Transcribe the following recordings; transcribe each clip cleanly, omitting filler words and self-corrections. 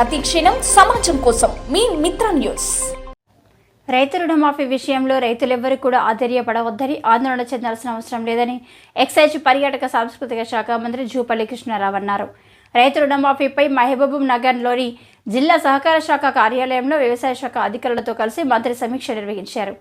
ప్రతిక్షణం సమాజం కోసం మీ మిత్ర న్యూస్. రైతు రుణమాఫీ విషయంలో రైతులెవ్వరూ కూడా ఆశ్చర్యపడవద్దని, ఆందోళన చెందాల్సిన అవసరం లేదని ఎక్సైజ్ పర్యాటక సాంస్కృతిక శాఖ మంత్రి జూపల్లి కృష్ణారావు అన్నారు. రైతు రుణమాఫీపై మహబూబ్ నగర్లోని జిల్లా సహకార శాఖ కార్యాలయంలో వ్యవసాయ శాఖ అధికారులతో కలిసి మంత్రి సమీక్ష నిర్వహించారు.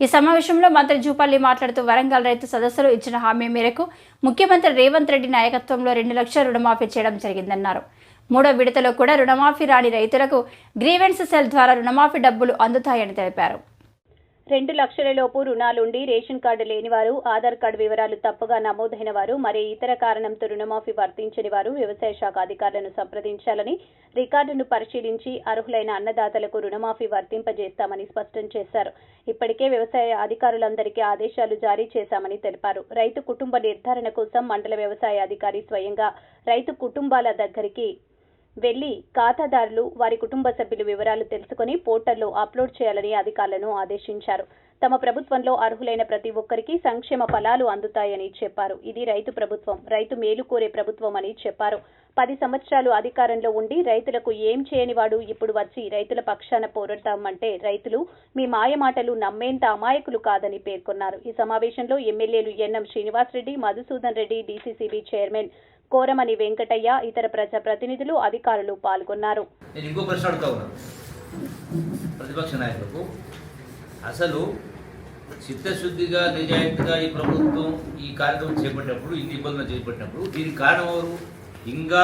ఈ సమావేశంలో మంత్రి జూపల్లి మాట్లాడుతూ వరంగల్ రైతు సదస్సులో ఇచ్చిన హామీ మేరకు ముఖ్యమంత్రి రేవంత్ రెడ్డి నాయకత్వంలో 2 లక్షల రుణమాఫీ చేయడం జరిగిందన్నారు. 3వ విడతలో కూడా రుణమాఫీ రాని రైతులకు గ్రీవెన్స్ సెల్ ద్వారా రుణమాఫీ డబ్బులు అందుతాయని తెలిపారు. 2 లక్షలలోపు రుణాలుండి రేషన్ కార్డు లేనివారు, ఆధార్ కార్డు వివరాలు తప్పుగా నమోదైన వారు, మరి ఇతర కారణంతో రుణమాఫీ వర్తించని వారు వ్యవసాయ శాఖ అధికారులను సంప్రదించాలని, రికార్డును పరిశీలించి అర్హులైన అన్నదాతలకు రుణమాఫీ వర్తింపజేస్తామని స్పష్టం చేశారు. ఇప్పటికే వ్యవసాయ అధికారులందరికీ ఆదేశాలు జారీ చేశామని తెలిపారు. రైతు కుటుంబ నిర్ధారణ కోసం మండల వ్యవసాయ అధికారి స్వయంగా రైతు కుటుంబాల దగ్గరికి వెళ్లి ఖాతాదారులు, వారి కుటుంబ సభ్యుల వివరాలు తెలుసుకుని పోర్టల్లో అప్లోడ్ చేయాలని అధికారులను ఆదేశించారు. తమ ప్రభుత్వంలో అర్హులైన ప్రతి ఒక్కరికి సంక్షేమ ఫలాలు అందుతాయని చెప్పారు. ఇది రైతు ప్రభుత్వం, రైతు మేలు కోరే ప్రభుత్వం అని చెప్పారు. 10 సంవత్సరాలు అధికారంలో ఉండి రైతులకు ఏం చేయనివాడు ఇప్పుడు వచ్చి రైతుల పక్షాన పోరాడతామంటే రైతులు మీ మాయమాటలు నమ్మేంత అమాయకులు కాదని పేర్కొన్నారు. ఈ సమావేశంలో ఎమ్మెల్యేలు NM Srinivasa Reddy, Madhusudan Reddy, DCCB chairman Koramani Venkataiah, ఇతర ప్రజా ప్రతినిధులు, అధికారులు పాల్గొన్నారు. నేను ఇంకో ప్రశ్న అడుగుతా ఉన్నాను ప్రతిపక్ష నాయకులకు. అసలు చిత్తశుద్ధిగా నిజాయితీగా ఈ ప్రభుత్వం ఈ కార్యక్రమం చేపట్టినప్పుడు, ఇన్ని ఇబ్బందులు చేపట్టినప్పుడు దీనికి కారణం ఎవరు? ఇంకా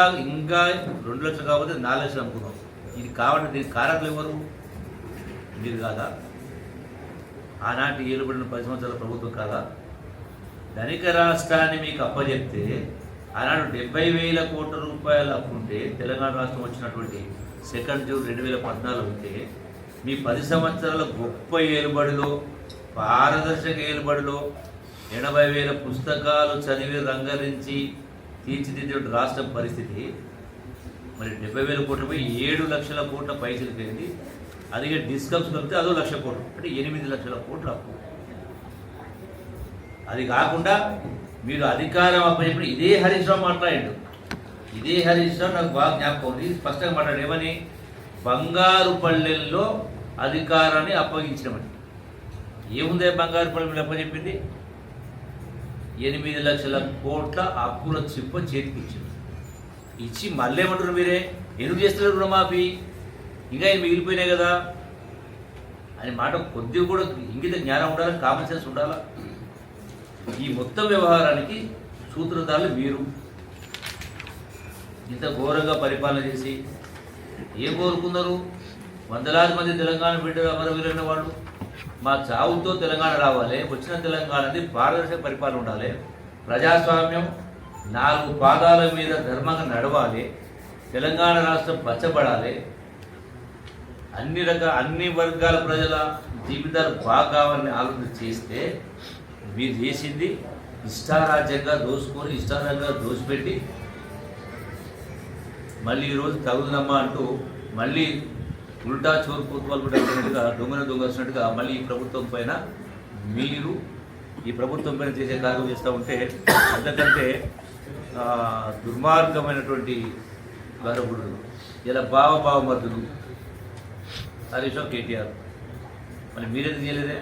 2 లక్షలు కాకపోతే 4 లక్షలు అనుకున్నాం. ఇది కాబట్టి దీనికి కారకులు ఎవరు? మీరు కాదా? ఆనాటి ఏలుబడిన 10 సంవత్సరాల ప్రభుత్వం కాదా? ధనిక రాష్ట్రాన్ని మీకు అప్పచెప్తే ఆనాడు 70,000 కోట్ల రూపాయలు అప్పుంటే తెలంగాణ రాష్ట్రం వచ్చినటువంటి 2 జూన్ 2014 ఉంటే మీ 10 సంవత్సరాల గొప్ప ఏలుబడిలో, పారదర్శక ఏలుబడిలో 80,000 పుస్తకాలు చదివి రంగరించి తీర్చిదిద్దే రాష్ట్రం పరిస్థితి మరి 70,000 కోట్లపై 7 లక్షల కోట్ల పైసలు పోయింది. అది డిస్కమ్స్ కలిపితే అదో 1 లక్ష కోట్లు, అంటే 8 లక్షల కోట్ల అప్పు. అది కాకుండా మీరు అధికారం అప్పచెప్పి ఇదే హరీష్ రావు మాట్లాడాడు. ఇదే హరీష్ రావు నాకు బాగా జ్ఞాపకం ఉంది. స్పష్టంగా మాట్లాడు ఏమని? బంగారు పల్లెల్లో అధికారాన్ని అప్పగించమని. ఏముందే బంగారు పల్లెలు అప్పచెప్పింది? 8 లక్షల కోట్ల అప్పుల చిప్ప చేతికి ఇచ్చింది. ఇచ్చి మళ్ళీ ఏమంటారు మీరే? ఎందుకు చేస్తున్నారు రుణమాఫీ? ఇంకా మిగిలిపోయినాయి కదా అని మాట కొద్దిగా కూడా ఇంగిత జ్ఞానం ఉండాలి, కామన్ సెన్స్ ఉండాలా? ఈ మొత్తం వ్యవహారానికి సూత్రధారులు మీరు. ఇంత ఘోరంగా పరిపాలన చేసి ఏం కోరుకున్నారు? వందలాది మంది తెలంగాణ బిడ్డలు అమరవీరైన వాళ్ళు మా చావుతో తెలంగాణ రావాలి, వచ్చిన తెలంగాణది పారదర్శక పరిపాలన ఉండాలి, ప్రజాస్వామ్యం 4 పాదాల మీద ధర్మంగా నడవాలి, తెలంగాణ రాష్ట్రం పచ్చబడాలి, అన్ని వర్గాల ప్రజల జీవితాలు బాగా కావాలని ఆలోచన చేస్తే మీరు చేసింది ఇష్టారాజ్యంగా దోసుకొని, ఇష్టారాజ్యంగా దోసిపెట్టి మళ్ళీ ఈరోజు తగుదనమ్మా అంటూ మళ్ళీ ఉల్టా చోరు కోతువాలు కూడా వచ్చినట్టుగా దొంగ వచ్చినట్టుగా మళ్ళీ ఈ ప్రభుత్వం పైన మీరు ఈ ప్రభుత్వం పైన చేసే కార్యక్రమం చేస్తూ ఉంటే అంతకంటే దుర్మార్గమైనటువంటి గర్భుడు ఇలా బావమర్దులు హరీష్ రావు, కేటీఆర్. మళ్ళీ మీరెందుకు చేయలేదే?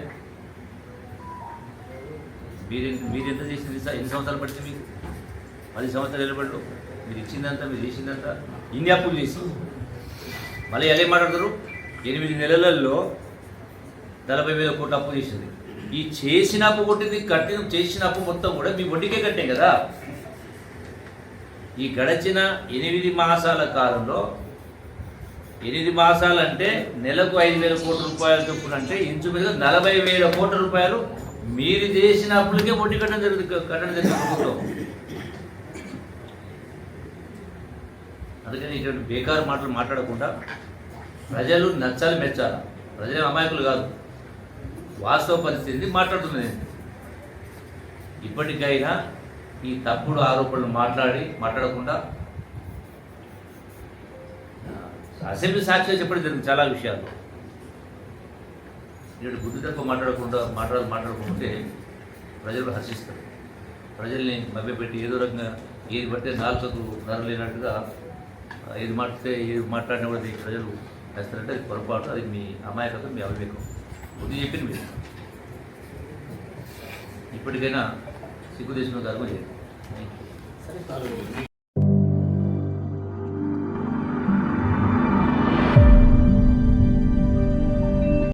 మీరెంత చేసింది? ఎన్ని సంవత్సరాలు పట్టింది మీకు? 10 సంవత్సరాలు నిలబడ్డు. మీరు ఇచ్చిందంతా, మీరు చేసిందంతా ఇన్ని అప్పులు చేసి మళ్ళీ ఎలా మాట్లాడతారు? 8 నెలలలో 40,000 కోట్ల అప్పు చేసింది. ఈ చేసిన అప్పు కొట్టింది, చేసిన అప్పు మొత్తం కూడా మీ వడ్డీకే కట్టాం కదా. ఈ గడిచిన 8 మాసాల కాలంలో 8 మాసాలు అంటే నెలకు 5,000 కోట్ల రూపాయలు చొప్పున అంటే ఇంచుమించుగా 40,000 కోట్ల రూపాయలు మీరు చేసిన అప్పులకే వడ్డీ కట్టడం జరిగింది ప్రభుత్వం. అందుకని ఇటువంటి బేకారు మాటలు మాట్లాడకుండా ప్రజలు నచ్చాలి, మెచ్చాలి. ప్రజలు అమాయకులు కాదు, వాస్తవ పరిస్థితిని మాట్లాడుతున్నది. ఇప్పటికైనా ఈ తప్పుడు ఆరోపణలు మాట్లాడకుండా అసెంబ్లీ సాక్షిగా చెప్పడం జరిగింది చాలా విషయాలు. ఇటు బుద్ధి తక్కువ మాట్లాడుకుంటే ప్రజలు హర్షిస్తారు. ప్రజల్ని మభ్యపెట్టి ఏదో రకంగా ఏది పడితే 4 నరలేనట్టుగా ఏది మాట్లాడినా కూడా ఈ ప్రజలు వేస్తారంటే అది పొరపాటు, అది మీ అమాయకత్వం, మీ అవివేకం. బుద్ధి చెప్పింది మీరు. ఇప్పటికైనా సిగ్గు తీసుకున్న ధర్మం చేయండి.